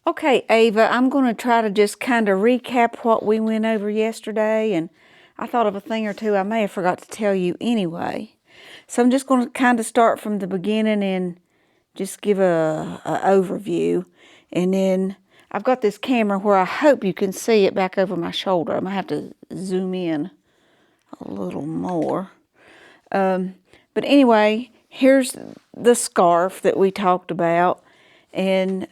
Okay, Ava, I'm going to try to just kind of recap what we went over yesterday, and I thought of a thing or two I may have forgot to tell you anyway. So I'm just going to kind of start from the beginning and just give a overview, and then I've got this camera where I hope you can see it back over my shoulder. I might have to zoom in a little more. But anyway, here's the scarf that we talked about, and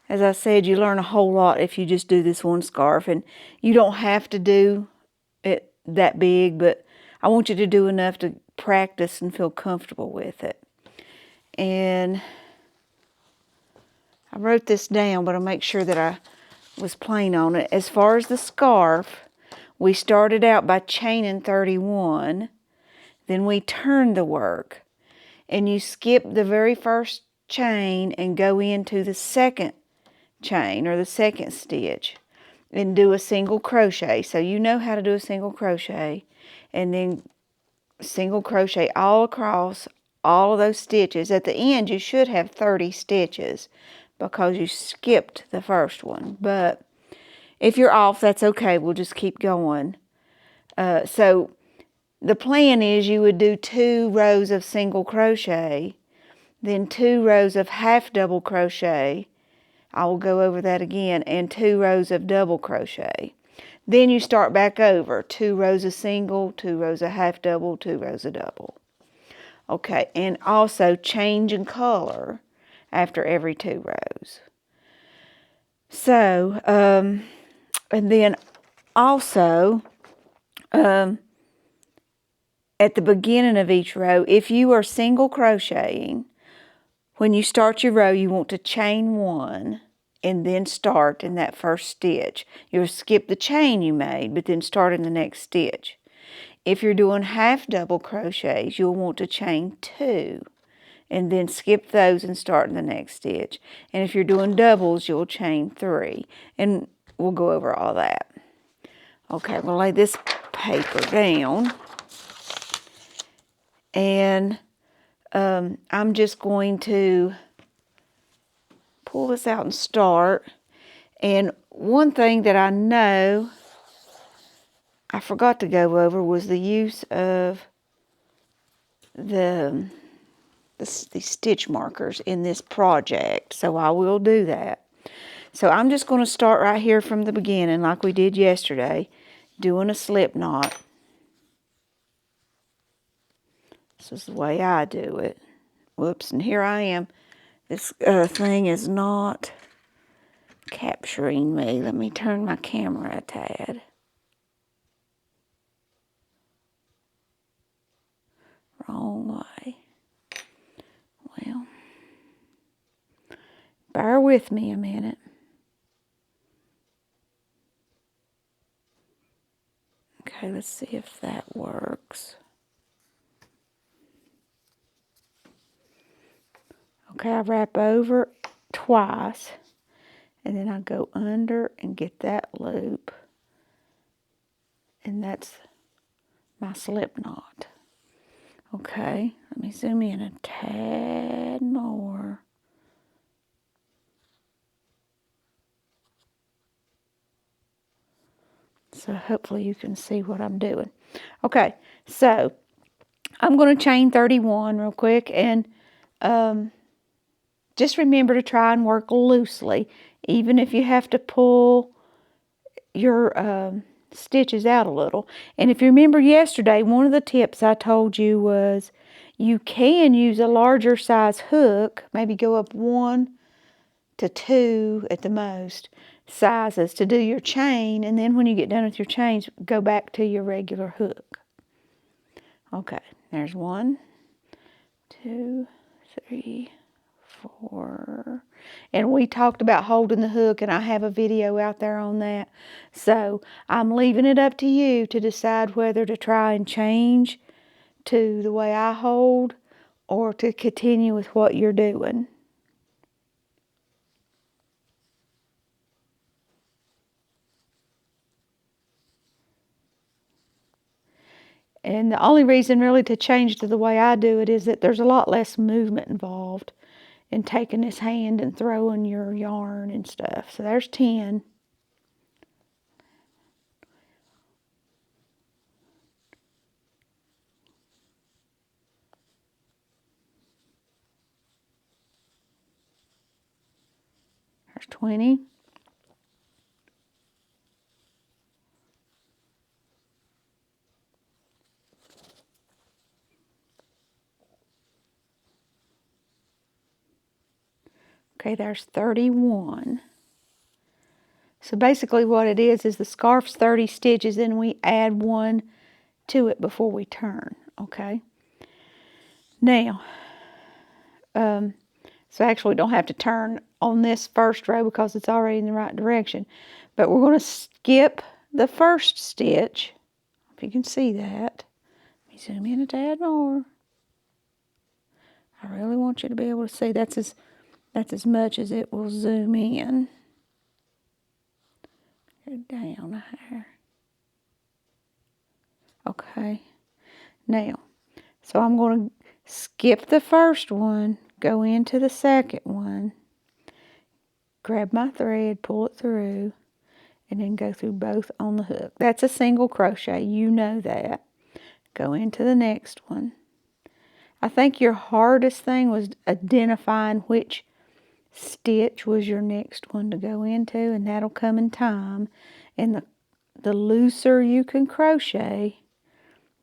as I said, you learn a whole lot if you just do this one scarf, and you don't have to do it that big, but I want you to do enough to practice and feel comfortable with it. And I wrote this down, but I'll make sure that I was plain on it. As far as the scarf, we started out by chaining 31, then we turned the work, and you skip the very first chain and go into the second chain or the second stitch and do a single crochet. So you know how to do a single crochet, and then single crochet all across all of those stitches. At the end you should have 30 stitches because you skipped the first one, but if you're off, that's okay. We'll just keep going. So the plan is you would do 2 rows of single crochet, then 2 rows of half double crochet. I will go over that again, and 2 rows of double crochet. Then you start back over, 2 rows of single, 2 rows of half double, 2 rows of double. Okay, and also change in color after every 2 rows. So, and then also, at the beginning of each row, if you are single crocheting, when you start your row, you want to chain 1 and then start in that first stitch. You'll skip the chain you made, but then start in the next stitch. If you're doing half double crochets, you'll want to chain 2 and then skip those and start in the next stitch. And if you're doing doubles, you'll chain 3. And we'll go over all that. Okay, we'll lay this paper down. And I'm just going to pull this out and start. And one thing that I know I forgot to go over was the use of these stitch markers in this project. So I will do that. So I'm just going to start right here from the beginning like we did yesterday, doing a slip knot. This is the way I do it. Whoops, and here I am. This thing is not capturing me. Let me turn my camera a tad. Wrong way. Well, bear with me a minute. Okay, let's see if that works. Okay, I wrap over twice, and then I go under and get that loop, and that's my slip knot. Okay, let me zoom in a tad more. So hopefully you can see what I'm doing. Okay, so I'm going to chain 31 real quick, and just remember to try and work loosely, even if you have to pull your stitches out a little. And if you remember yesterday, one of the tips I told you was you can use a larger size hook, maybe go up 1 to 2 at the most sizes to do your chain, and then when you get done with your chains, go back to your regular hook. Okay, there's 1, 2, 3, 4. And we talked about holding the hook, and I have a video out there on that. So I'm leaving it up to you to decide whether to try and change to the way I hold or to continue with what you're doing. And the only reason really to change to the way I do it is that there's a lot less movement involved. and taking this hand and throwing your yarn and stuff. So there's 10. There's 20. Okay, there's 31. So basically what it is the scarf's 30 stitches, and we add 1 to it before we turn, okay? Now, so actually we don't have to turn on this first row because it's already in the right direction. But we're going to skip the first stitch. If you can see that. Let me zoom in a tad more. I really want you to be able to see. That's as much as it will zoom in. Go down here. Okay. Now, so I'm going to skip the first one, go into the second one, grab my thread, pull it through, and then go through both on the hook. That's a single crochet, you know that. Go into the next one. I think your hardest thing was identifying which stitch was your next one to go into, and that'll come in time. And the looser you can crochet,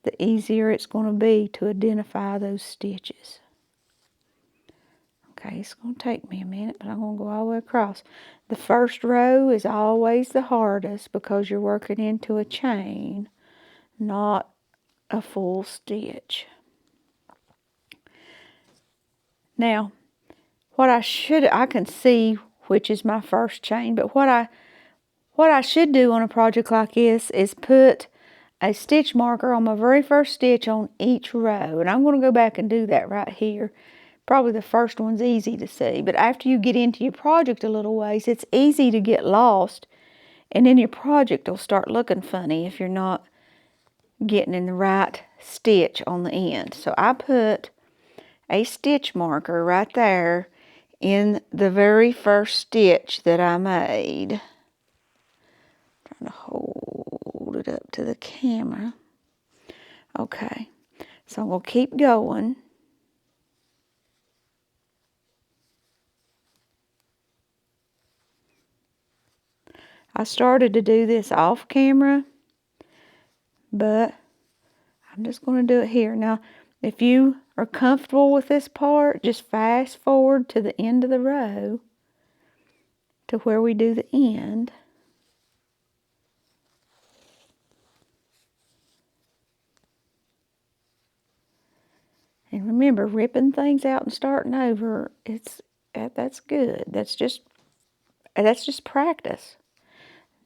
the easier it's going to be to identify those stitches. Okay, it's going to take me a minute, but I'm going to go all the way across. The first row is always the hardest because you're working into a chain, not a full stitch. Now, I can see which is my first chain, but what I should do on a project like this is put a stitch marker on my very first stitch on each row. And I'm going to go back and do that right here. Probably the first one's easy to see, but after you get into your project a little ways, it's easy to get lost, and then your project will start looking funny if you're not getting in the right stitch on the end. So I put a stitch marker right there in the very first stitch that I made. I'm trying to hold it up to the camera. Okay, so I'm going to keep going. I started to do this off camera, but I'm just going to do it here. Now, if you are comfortable with this part, just fast forward to the end of the row to where we do the end. And remember, ripping things out and starting over, that's good. That's just practice.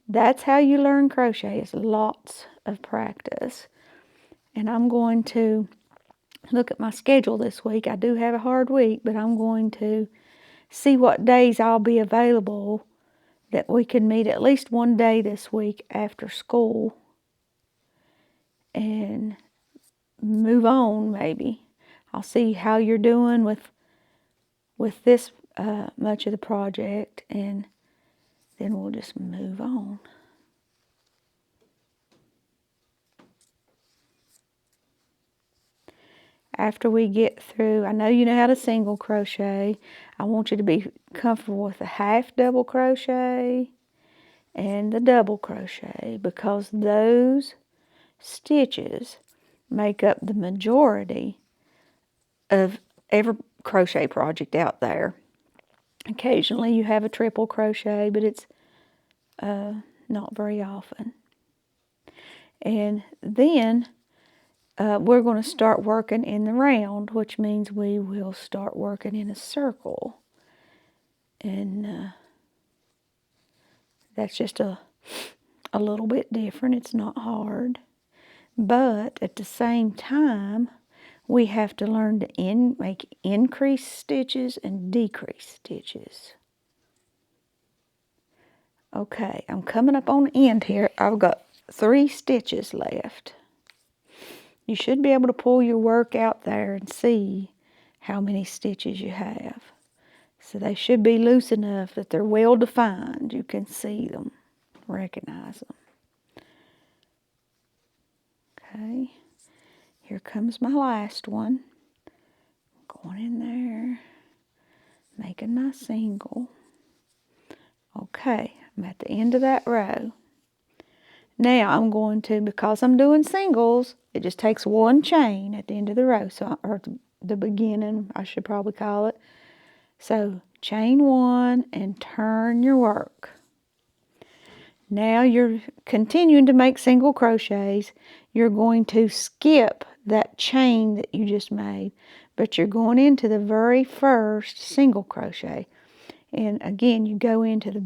That's how you learn crochet, is lots of practice. And I'm going to look at my schedule this week. I do have a hard week, but I'm going to see what days I'll be available that we can meet at least one day this week after school and move on maybe. I'll see how you're doing with this much of the project, and then we'll just move on. After we get through, I know you know how to single crochet. I want you to be comfortable with the half double crochet and the double crochet, because those stitches make up the majority of every crochet project out there. Occasionally you have a triple crochet, but it's not very often. And then we're going to start working in the round, which means we will start working in a circle. And that's just a little bit different. It's not hard. But at the same time, we have to learn to make increase stitches and decrease stitches. Okay, I'm coming up on the end here. I've got 3 stitches left. You should be able to pull your work out there and see how many stitches you have. So they should be loose enough that they're well defined. You can see them, recognize them. Okay, here comes my last one. Going in there, making my single. Okay, I'm at the end of that row. Now I'm going to, because I'm doing singles, it just takes one chain at the end of the row, or the beginning, I should probably call it. So chain one and turn your work. Now you're continuing to make single crochets. You're going to skip that chain that you just made, but you're going into the very first single crochet. And again, you go into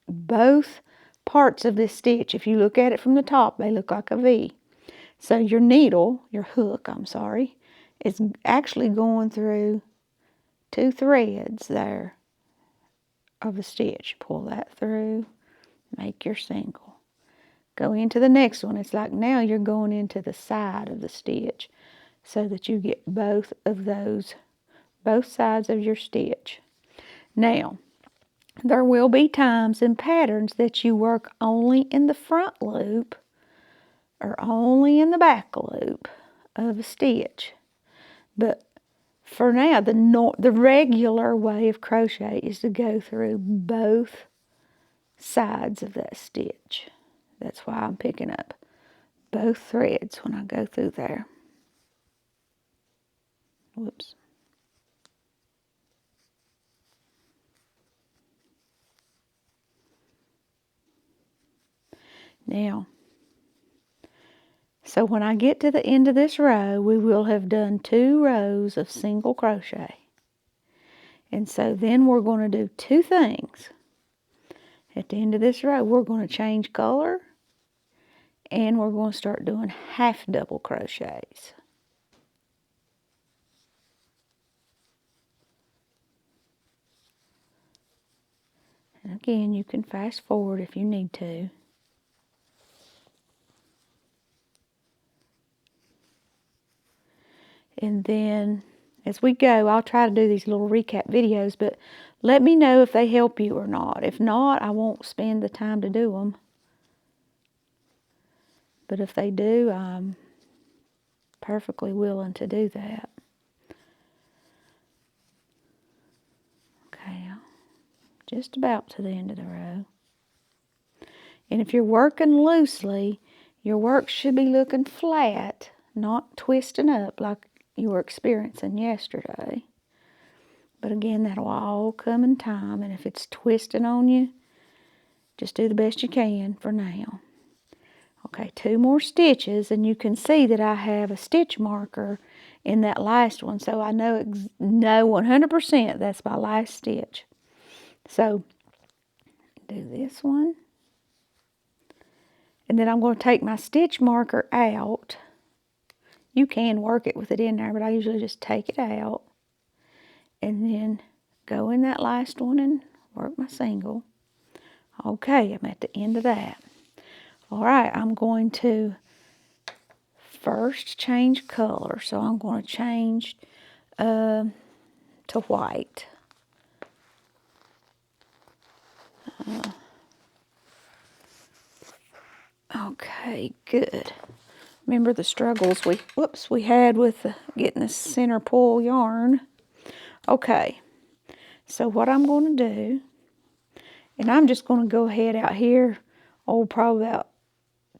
both parts of this stitch. If you look at it from the top, they look like a V. So your needle, your hook, is actually going through 2 threads there of a stitch. Pull that through, make your single. Go into the next one. It's like now you're going into the side of the stitch so that you get both sides of your stitch. Now, there will be times and patterns that you work only in the front loop or only in the back loop of a stitch. But for now, the regular way of crochet is to go through both sides of that stitch. That's why I'm picking up both threads when I go through there. Whoops. Now, so when I get to the end of this row, we will have done 2 rows of single crochet. And so then we're going to do 2 things. At the end of this row, we're going to change color and we're going to start doing half double crochets. And again, you can fast forward if you need to. And then as we go, I'll try to do these little recap videos, but let me know if they help you or not. If not, I won't spend the time to do them. But if they do, I'm perfectly willing to do that. Okay, just about to the end of the row. And if you're working loosely, your work should be looking flat, not twisting up like you were experiencing yesterday. But again, that'll all come in time, and if it's twisting on you, just do the best you can for now. Okay, 2 more stitches, and you can see that I have a stitch marker in that last one, so I know 100% that's my last stitch. So, do this one. And then I'm going to take my stitch marker out. You can work it with it in there, but I usually just take it out. And then go in that last one and work my single. Okay, I'm at the end of that. All right, I'm going to first change color. So I'm going to change to white. Okay, good. Remember the struggles we had with getting the center pull yarn. Okay, so what I'm going to do, and I'm just going to go ahead out here, probably about,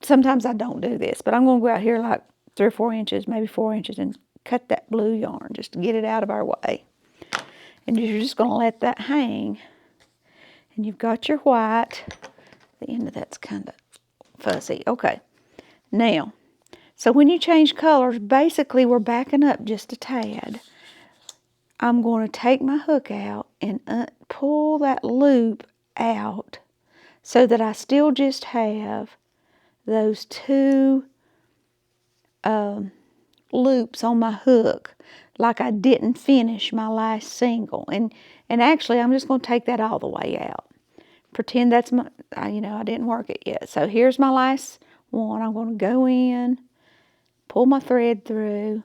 sometimes I don't do this, but I'm going to go out here like 3 or 4 inches, maybe 4 inches, and cut that blue yarn just to get it out of our way. And you're just going to let that hang. And you've got your white. The end of that's kind of fuzzy. Okay, now, so when you change colors, basically we're backing up just a tad. I'm going to take my hook out and pull that loop out so that I still just have those 2 loops on my hook, like I didn't finish my last single. And actually, I'm just going to take that all the way out. Pretend that's my, I didn't work it yet. So here's my last one. I'm going to go in, pull my thread through,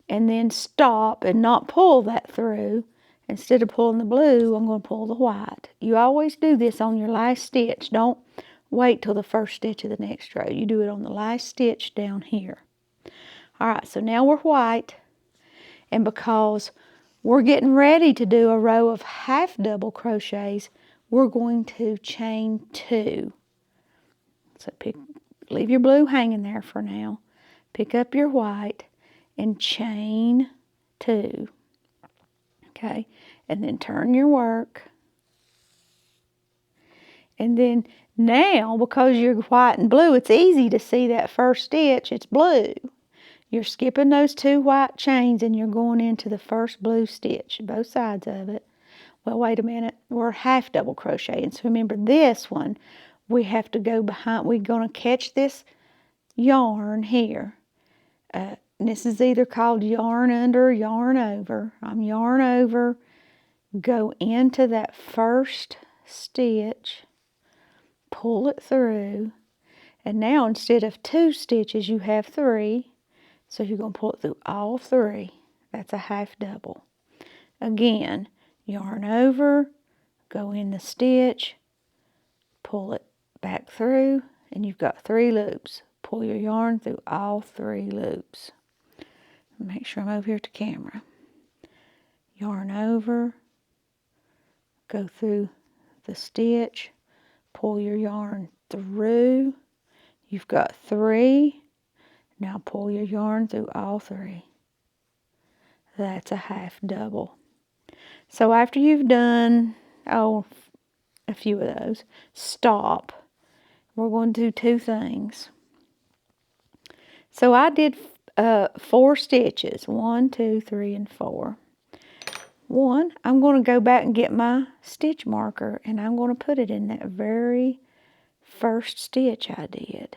and then stop and not pull that through, instead of pulling the blue, I'm going to pull the white. You always do this on your last stitch. Don't wait till the first stitch of the next row. You do it on the last stitch down here. All right, so now we're white, and because we're getting ready to do a row of half double crochets, we're going to chain 2. So leave your blue hanging there for now. Pick up your white and chain 2. Okay, and then turn your work. And then now, because you're white and blue, it's easy to see that first stitch, it's blue. You're skipping those 2 white chains and you're going into the first blue stitch, both sides of it. Well, wait a minute, we're half double crocheting. So remember this one, we have to go behind, we're going to catch this yarn here. This is either called yarn under or yarn over. I'm yarn over, go into that first stitch, pull it through, and now instead of 2 stitches, you have 3. So you're going to pull it through all 3. That's a half double. Again, yarn over, go in the stitch, pull it back through, and you've got 3 loops. Pull your yarn through all 3 loops. Make sure I'm over here to camera. Yarn over, go through the stitch, pull your yarn through. You've got 3. Now pull your yarn through all 3. That's a half double. So after you've done, a few of those, stop. We're going to do 2 things. So I did 4 stitches, 1, 2, 3, and 4. One, I'm going to go back and get my stitch marker, and I'm going to put it in that very first stitch I did.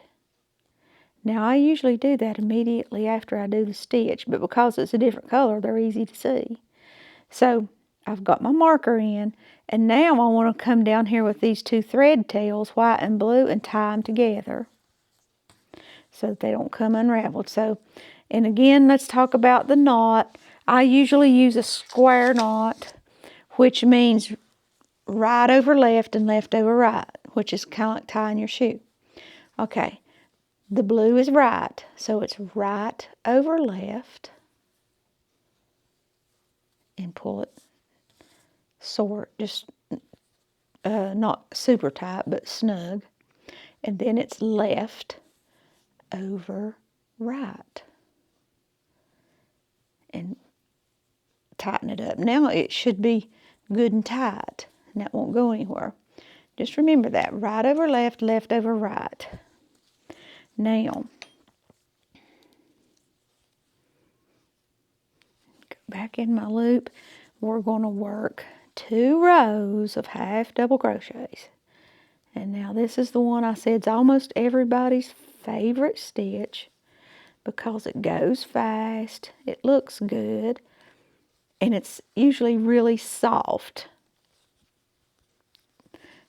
Now, I usually do that immediately after I do the stitch, but because it's a different color, they're easy to see. So, I've got my marker in, and now I want to come down here with these 2 thread tails, white and blue, and tie them together so that they don't come unraveled. So, and again, let's talk about the knot. I usually use a square knot, which means right over left and left over right, which is kind of like tying your shoe. Okay. The blue is right, so it's right over left, and pull it just not super tight, but snug. And then it's left over right. And tighten it up. Now it should be good and tight, and that won't go anywhere. Just remember that, right over left, left over right. Now, go back in my loop. We're going to work 2 rows of half double crochets. And now this is the one I said is almost everybody's favorite stitch because it goes fast, it looks good, and it's usually really soft.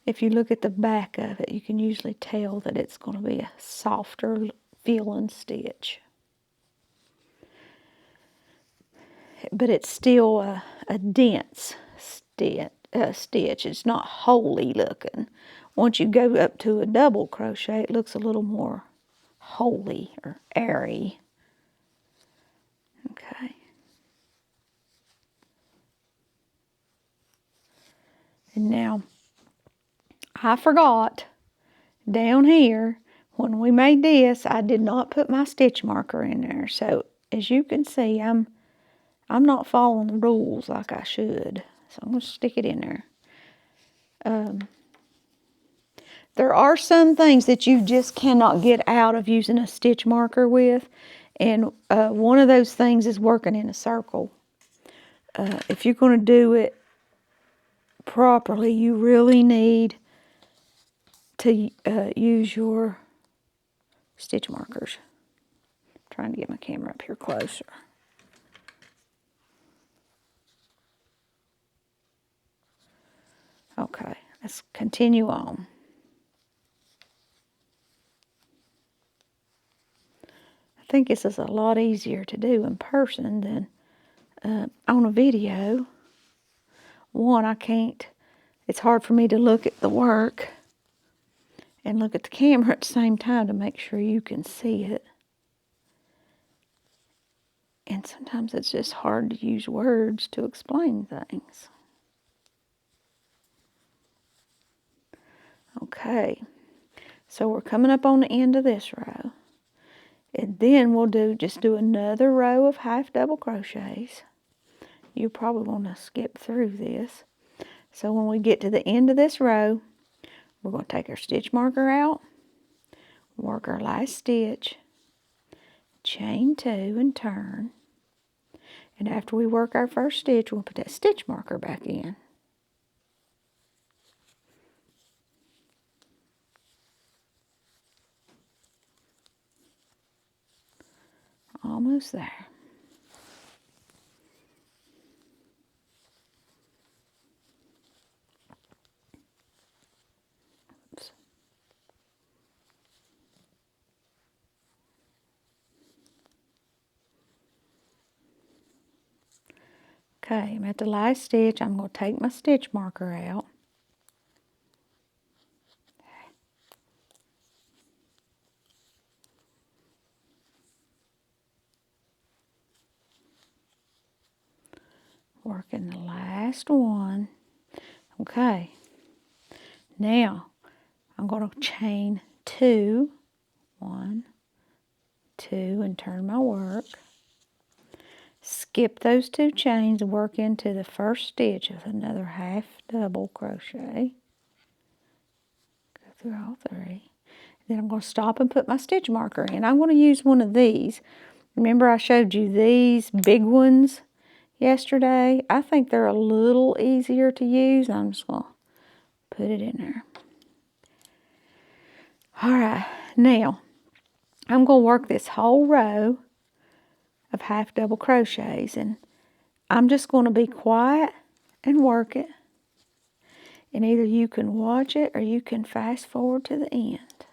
If you look at the back of it, you can usually tell that it's going to be a softer feeling stitch. But it's still a dense stitch. It's not holey looking. Once you go up to a double crochet, it looks a little more holey or airy. Okay. And now, I forgot, down here, when we made this, I did not put my stitch marker in there. So, as you can see, I'm not following the rules like I should. So, I'm going to stick it in there. There are some things that you just cannot get out of using a stitch marker with. And one of those things is working in a circle. If you're going to do it properly, you really need to use your stitch markers. I'm trying to get my camera up here closer. Okay, let's continue on. I think this is a lot easier to do in person than on a video. one, I can't, it's hard for me to look at the work and look at the camera at the same time to make sure you can see it. And sometimes it's just hard to use words to explain things. Okay, so we're coming up on the end of this row. And then we'll just do another row of half double crochets. You probably want to skip through this. So when we get to the end of this row, we're going to take our stitch marker out, work our last stitch, chain 2 and turn. And after we work our first stitch, we'll put that stitch marker back in. Almost there. Oops. Okay, I'm at the last stitch. I'm going to take my stitch marker out. Working the last one. Okay, now I'm going to chain 2, 1, 2, and turn my work. Skip those 2 chains and work into the first stitch of another half double crochet. Go through all 3. Then I'm going to stop and put my stitch marker in. I'm going to use one of these. Remember I showed you these big ones yesterday? I think they're a little easier to use. I'm just going to put it in there. Alright, now I'm going to work this whole row of half double crochets, and I'm just going to be quiet and work it. And either you can watch it or you can fast forward to the end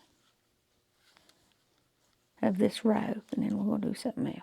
of this row, and then we're going to do something else.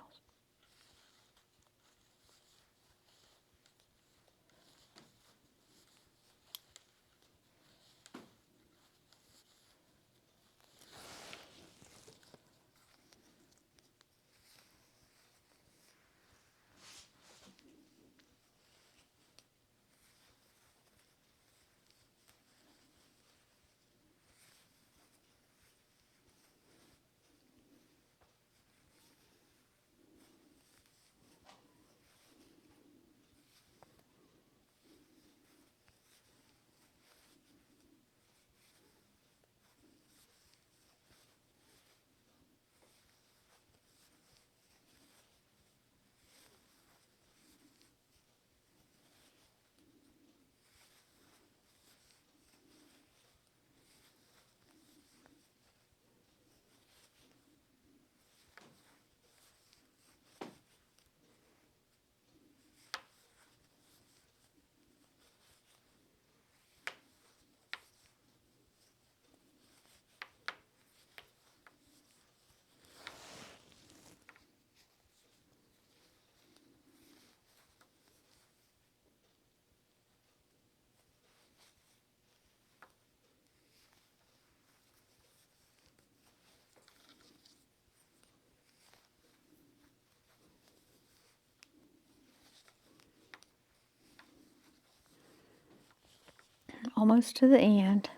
Almost to the end.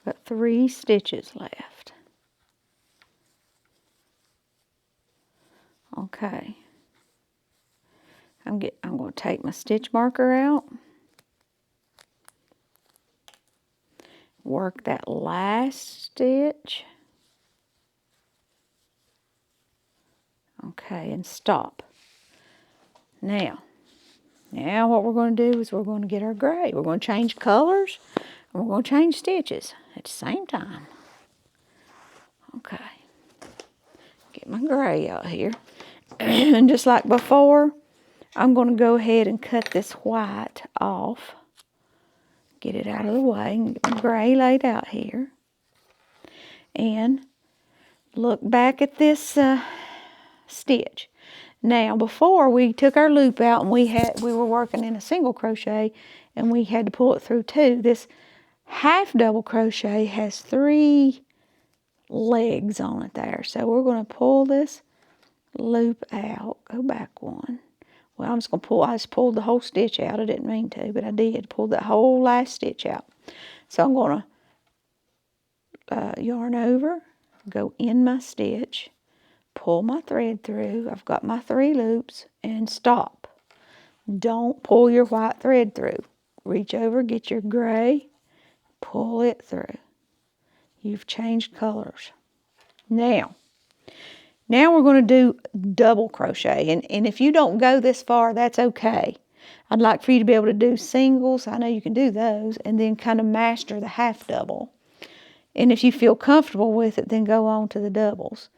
Got 3 stitches left. Okay. I'm going to take my stitch marker out. Work that last stitch. Okay, and stop. Now what we're going to do is we're going to get our gray. We're going to change colors, and we're going to change stitches at the same time. Okay. Get my gray out here. And just like before, I'm going to go ahead and cut this white off. Get it out of the way and get my gray laid out here. And look back at this stitch. Now, before we took our loop out and we were working in a single crochet and we had to pull it through 2. This half double crochet has 3 legs on it there. So we're going to pull this loop out. Go back one. Well, I just pulled the whole stitch out. I didn't mean to, but I did. Pull that whole last stitch out. So I'm going to yarn over, go in my stitch, pull my thread through. I've got my 3 loops, and stop. Don't pull your white thread through. Reach over, get your gray, pull it through. You've changed colors. Now we're going to do double crochet. And if you don't go this far, that's okay. I'd like for you to be able to do singles. I know you can do those. And then kind of master the half double. And if you feel comfortable with it, then go on to the doubles.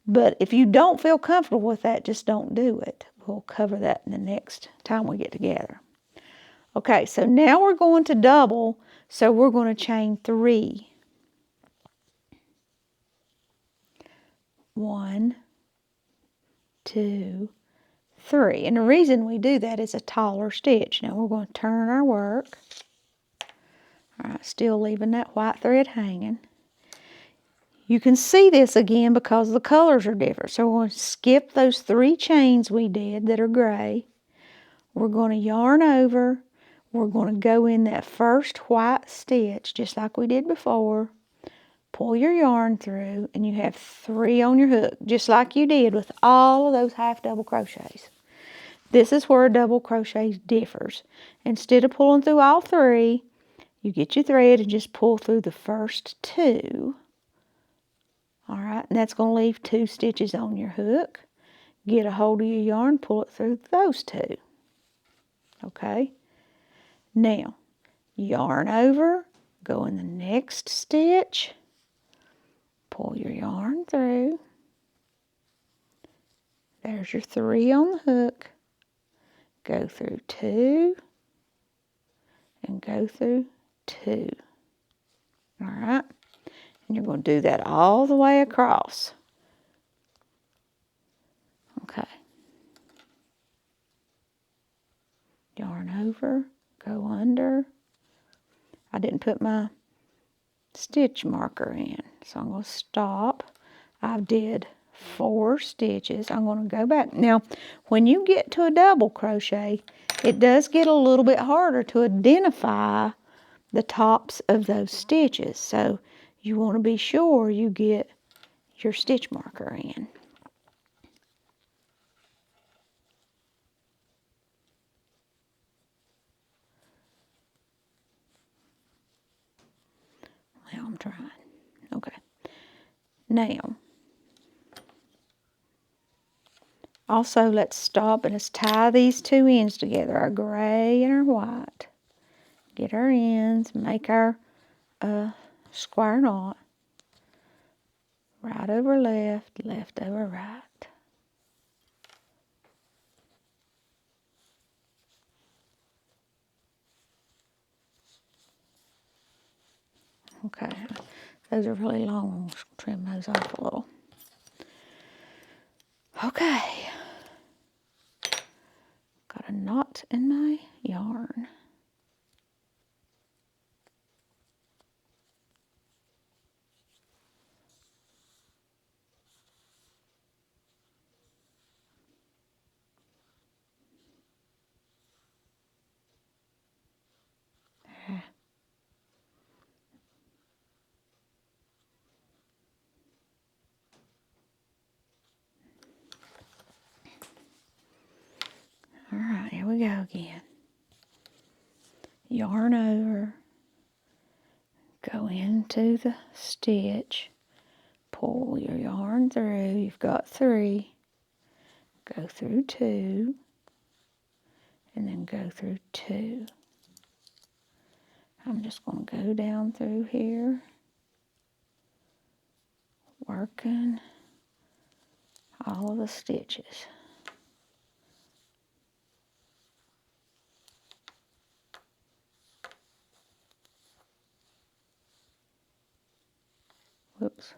But if you don't feel comfortable with that, just don't do it. We'll cover that in the next time we get together. Okay, so now we're going to double. So we're going to chain 3. 1, 2, 3. And the reason we do that is a taller stitch. Now we're going to turn our work. All right, still leaving that white thread hanging. You can see this again because the colors are different. So we're going to skip those 3 chains we did that are gray. We're going to yarn over. We're going to go in that first white stitch just like we did before. Pull your yarn through and you have 3 on your hook, just like you did with all of those half double crochets. This is where a double crochet differs. Instead of pulling through all 3, you get your thread and just pull through the first 2. All right, and that's going to leave 2 stitches on your hook. Get a hold of your yarn, pull it through those 2. Okay, now yarn over, go in the next stitch, pull your yarn through. There's your 3 on the hook. Go through 2 and go through 2. All right, and you're going to do that all the way across. Okay. Yarn over, go under. I didn't put my stitch marker in, so I'm going to stop. I did 4 stitches. I'm going to go back. Now, when you get to a double crochet, it does get a little bit harder to identify the tops of those stitches. So you want to be sure you get your stitch marker in. Well, I'm trying. Okay. Now, also let's stop and let's tie these 2 ends together, our gray and our white. Get our ends, make our square knot. Right over left, left over right. Okay, those are really long. Let's trim those off a little. Okay, got a knot in my yarn. All right, here we go again. Yarn over, go into the stitch, pull your yarn through. You've got 3. Go through 2, and then go through 2. I'm just going to go down through here, working all of the stitches. Whoops.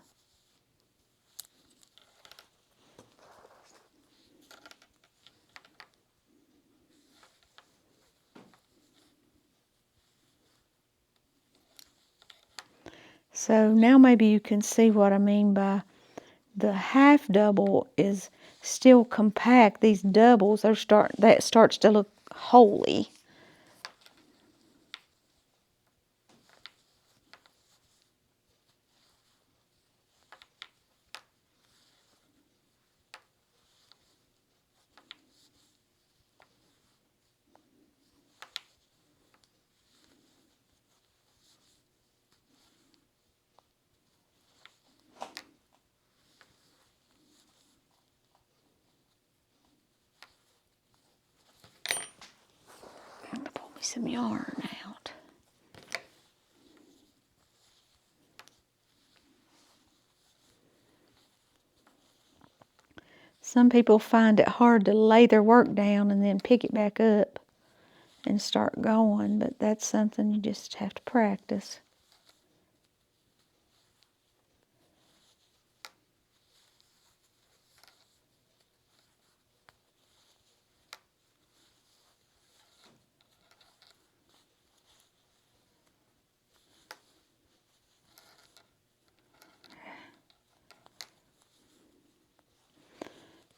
So now maybe you can see what I mean by the half double is still compact. These doubles, that starts to look holy. I'm gonna pull me some yarn out. Some people find it hard to lay their work down and then pick it back up and start going, but that's something you just have to practice.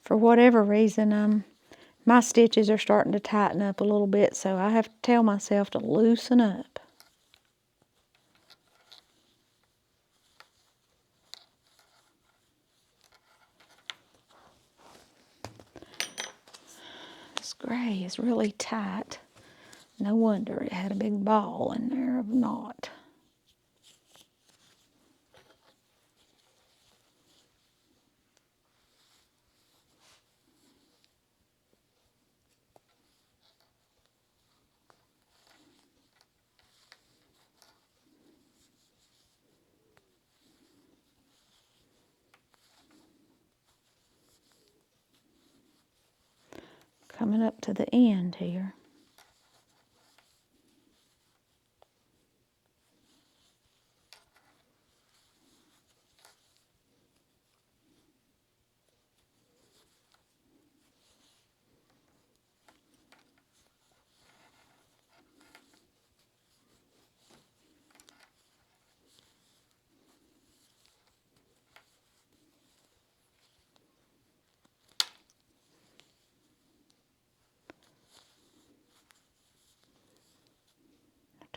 For whatever reason, my stitches are starting to tighten up a little bit, so I have to tell myself to loosen up. This gray is really tight. No wonder it had a big ball in there of knot. Coming up to the end here.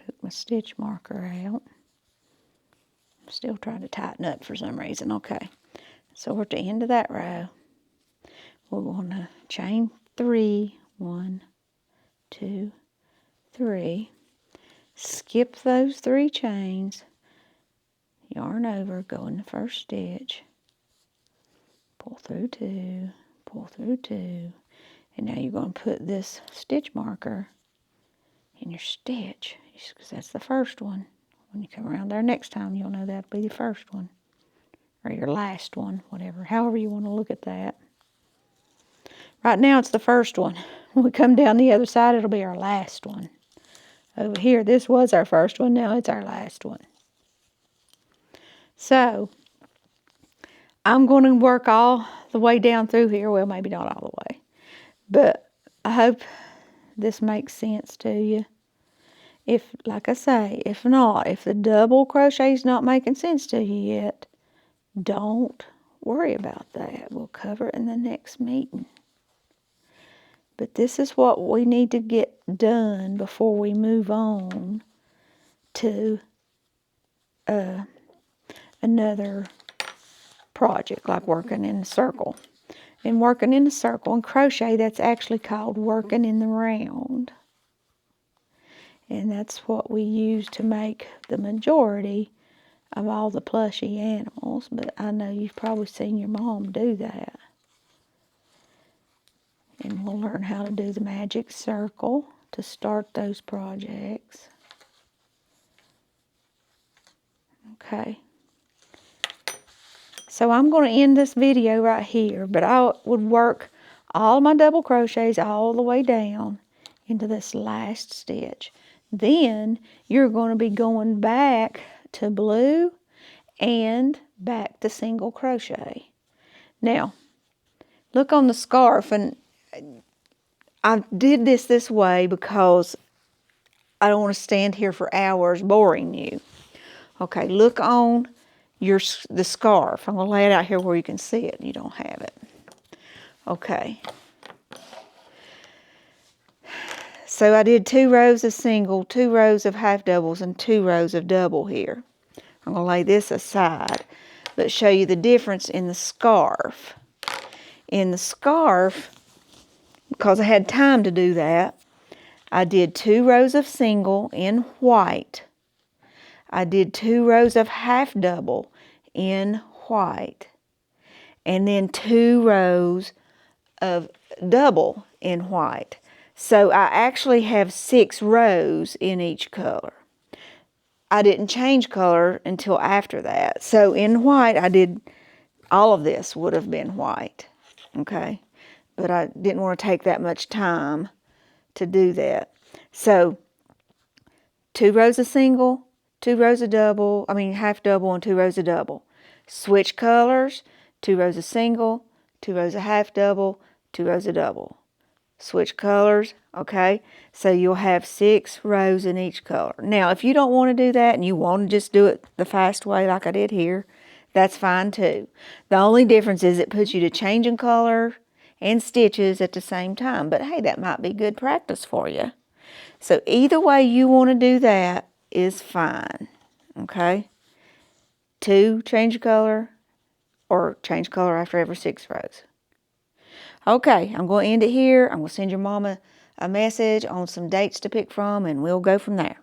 Took my stitch marker out. I'm still trying to tighten up for some reason. Okay, so we're at the end of that row. We're going to chain 3, 1, 2, 3. Skip those 3 chains, yarn over, go in the first stitch, pull through 2, pull through 2, and now you're going to put this stitch marker in your stitch, because that's the first one. When you come around there next time, you'll know that'll be the first one, or your last one, whatever, however you want to look at that. Right now it's the first one. When we come down the other side, it'll be our last one. Over here, this was our first one, now it's our last one. So, I'm going to work all the way down through here. Well, maybe not all the way. But I hope this makes sense to you. If, like I say, if not, if the double crochet is not making sense to you yet, don't worry about that. We'll cover it in the next meeting. But this is what we need to get done before we move on to another project, like working in a circle. And working in a circle in crochet, that's actually called working in the round. And that's what we use to make the majority of all the plushy animals. But I know you've probably seen your mom do that. And we'll learn how to do the magic circle to start those projects. Okay. So I'm going to end this video right here, but I would work all my double crochets all the way down into this last stitch. Then you're going to be going back to blue and back to single crochet. Now, look on the scarf, and I did this way because I don't want to stand here for hours boring you. Okay, look on the scarf. I'm going to lay it out here where you can see it. You don't have it. Okay. So I did 2 rows of single, 2 rows of half doubles, and 2 rows of double here. I'm going to lay this aside, but show you the difference in the scarf. In the scarf, because I had time to do that, I did 2 rows of single in white. I did 2 rows of half double in white. And then 2 rows of double in white. So I actually have 6 rows in each color. I didn't change color until after that. So in white, I did, all of this would have been white, okay? But I didn't want to take that much time to do that. So 2 rows of single, 2 rows of double, half double and 2 rows of double. Switch colors, 2 rows of single, 2 rows of half double, 2 rows of double. Switch colors, okay? So you'll have 6 rows in each color. Now, if you don't want to do that and you want to just do it the fast way like I did here, that's fine too. The only difference is it puts you to changing color and stitches at the same time. But hey, that might be good practice for you. So either way you want to do that is fine, okay? 2, change color, or change color after every 6 rows. Okay, I'm going to end it here. I'm going to send your mama a message on some dates to pick from, and we'll go from there.